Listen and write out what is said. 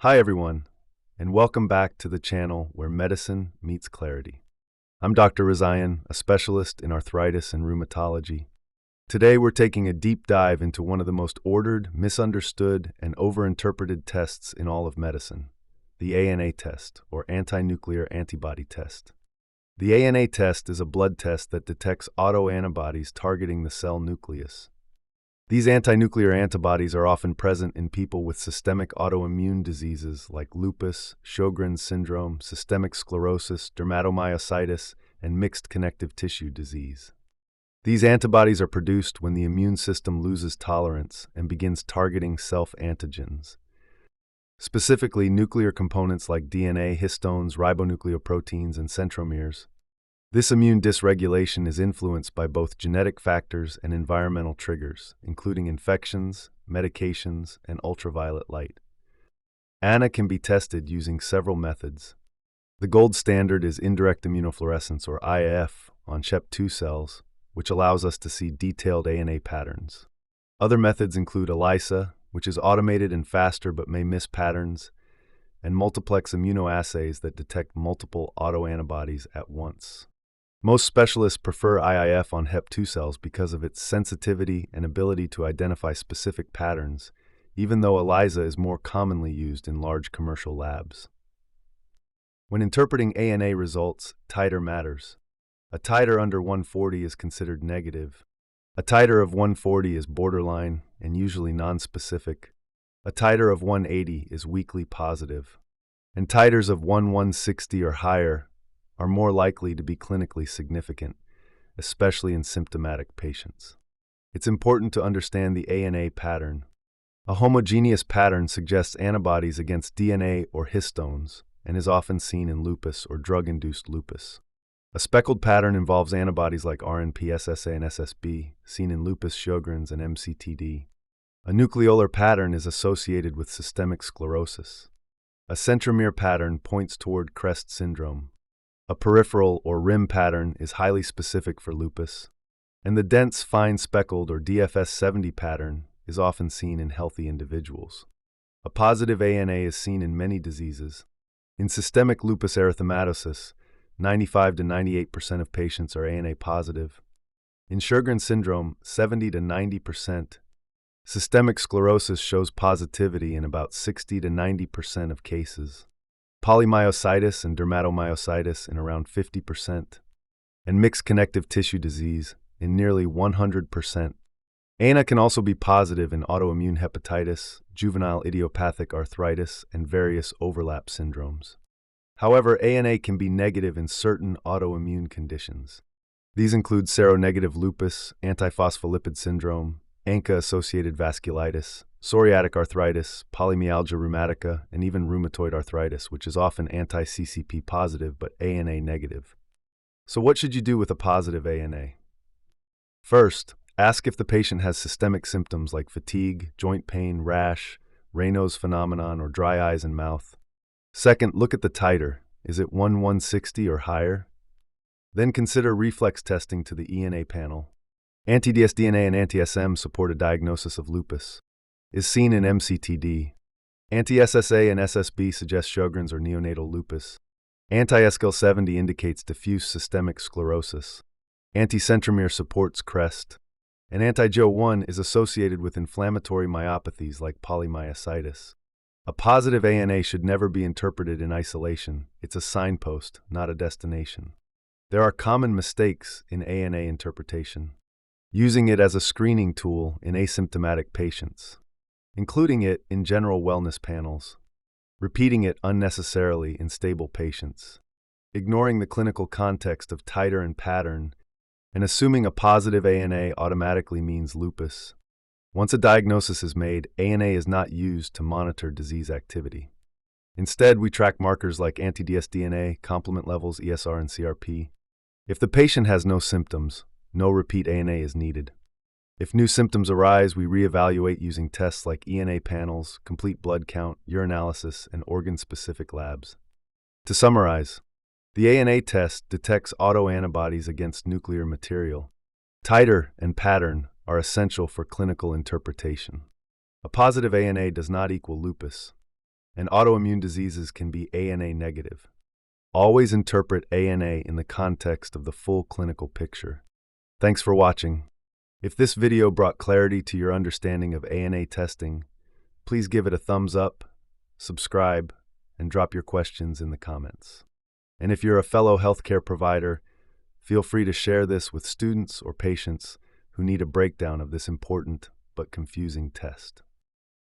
Hi everyone, and welcome back to the channel where medicine meets clarity. I'm Dr. Rezaian, a specialist in arthritis and rheumatology. Today we're taking a deep dive into one of the most ordered, misunderstood, and overinterpreted tests in all of medicine, the ANA test, or Antinuclear Antibody Test. The ANA test is a blood test that detects autoantibodies targeting the cell nucleus. These antinuclear antibodies are often present in people with systemic autoimmune diseases like lupus, Sjögren syndrome, systemic sclerosis, dermatomyositis, and mixed connective tissue disease. These antibodies are produced when the immune system loses tolerance and begins targeting self-antigens. Specifically, nuclear components like DNA, histones, ribonucleoproteins, and centromeres. This immune dysregulation is influenced by both genetic factors and environmental triggers, including infections, medications, and ultraviolet light. ANA can be tested using several methods. The gold standard is indirect immunofluorescence, or IF, on Shep2 cells, which allows us to see detailed ANA patterns. Other methods include ELISA, which is automated and faster but may miss patterns, and multiplex immunoassays that detect multiple autoantibodies at once. Most specialists prefer IIF on Hep2 cells because of its sensitivity and ability to identify specific patterns, even though ELISA is more commonly used in large commercial labs. When interpreting ANA results, titer matters. A titer under 140 is considered negative. A titer of 140 is borderline and usually nonspecific. A titer of 180 is weakly positive. And titers of 160 or higher are more likely to be clinically significant, especially in symptomatic patients. It's important to understand the ANA pattern. A homogeneous pattern suggests antibodies against DNA or histones and is often seen in lupus or drug-induced lupus. A speckled pattern involves antibodies like RNP, SSA, and SSB, seen in lupus, Sjögren's, and MCTD. A nucleolar pattern is associated with systemic sclerosis. A centromere pattern points toward CREST syndrome. A peripheral or rim pattern is highly specific for lupus, and the dense, fine speckled or DFS70 pattern is often seen in healthy individuals. A positive ANA is seen in many diseases. In systemic lupus erythematosus, 95 to 98% of patients are ANA positive. In Sjögren syndrome, 70 to 90%. Systemic sclerosis shows positivity in about 60 to 90% of cases. Polymyositis and dermatomyositis in around 50%, and mixed connective tissue disease in nearly 100%. ANA can also be positive in autoimmune hepatitis, juvenile idiopathic arthritis, and various overlap syndromes. However, ANA can be negative in certain autoimmune conditions. These include seronegative lupus, antiphospholipid syndrome, ANCA-associated vasculitis, psoriatic arthritis, polymyalgia rheumatica, and even rheumatoid arthritis, which is often anti-CCP positive but ANA negative. So what should you do with a positive ANA? First, ask if the patient has systemic symptoms like fatigue, joint pain, rash, Raynaud's phenomenon, or dry eyes and mouth. Second, look at the titer. Is it 160 or higher? Then consider reflex testing to the ENA panel. Anti-dsDNA and anti-SM support a diagnosis of lupus. Is seen in MCTD. Anti-SSA and SSB suggest Sjögren's or neonatal lupus. Anti-SGL70 indicates diffuse systemic sclerosis. Anti-centromere supports CREST. And anti-Jo1 is associated with inflammatory myopathies like polymyositis. A positive ANA should never be interpreted in isolation. It's a signpost, not a destination. There are common mistakes in ANA interpretation. Using it as a screening tool in asymptomatic patients. Including it in general wellness panels. Repeating it unnecessarily in stable patients. Ignoring the clinical context of titer and pattern, and assuming a positive ANA automatically means lupus. Once a diagnosis is made, ANA is not used to monitor disease activity. Instead, we track markers like anti-dsDNA, complement levels, ESR, and CRP. If the patient has no symptoms, no repeat ANA is needed. If new symptoms arise, we reevaluate using tests like ENA panels, complete blood count, urinalysis, and organ-specific labs. To summarize, the ANA test detects autoantibodies against nuclear material. Titer and pattern are essential for clinical interpretation. A positive ANA does not equal lupus, and autoimmune diseases can be ANA negative. Always interpret ANA in the context of the full clinical picture. Thanks for watching. If this video brought clarity to your understanding of ANA testing, please give it a thumbs up, subscribe, and drop your questions in the comments. And if you're a fellow healthcare provider, feel free to share this with students or patients who need a breakdown of this important but confusing test.